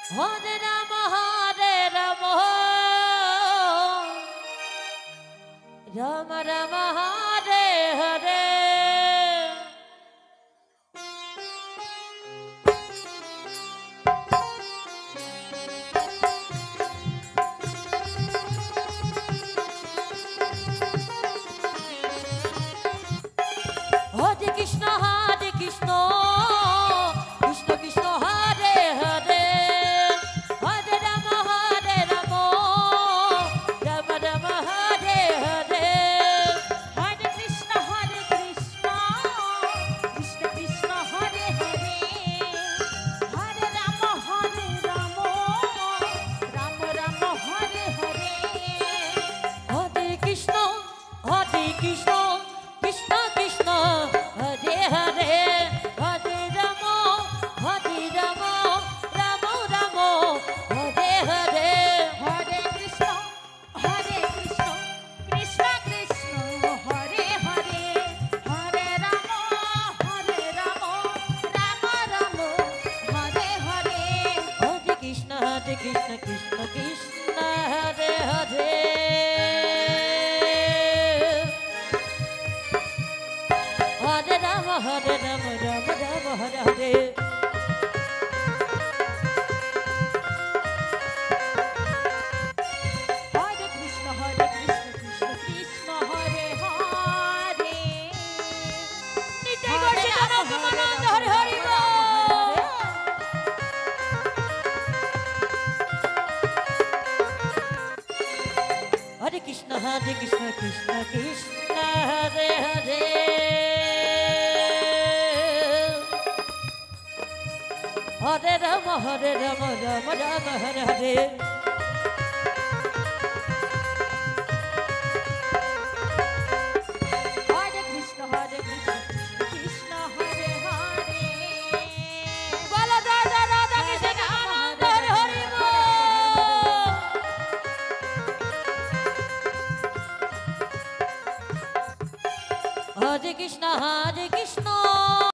Hare Rama Rama Rama Hare Hare Hare Krishna Krishna Krishna Hare Hare Hare Rama Rama Rama Hare Hare Hare Krishna Krishna Krishna Hare Hare Hare Rama Rama Rama Hare Hare Hare Krishna Krishna Krishna Hare Hare Hare Rama Rama Rama Hare Hare Hare Krishna Krishna Krishna Hare Hare Hare Rama Rama Rama Hare Hare Hare Krishna Krishna Krishna Hare Hare Hare Rama Rama Rama Hare Hare Hare Krishna Krishna Krishna Hare Hare Nitai Gour Premananda Hari Hari বল Hare Krishna Krishna Krishna Hare Hare Hare Rama Rama Rama Hare Hare Hare Krishna Krishna Hare Hare বলো রাধা রাধা কৃষ্ণ আনন্দ হরি হরি বল Hare Krishna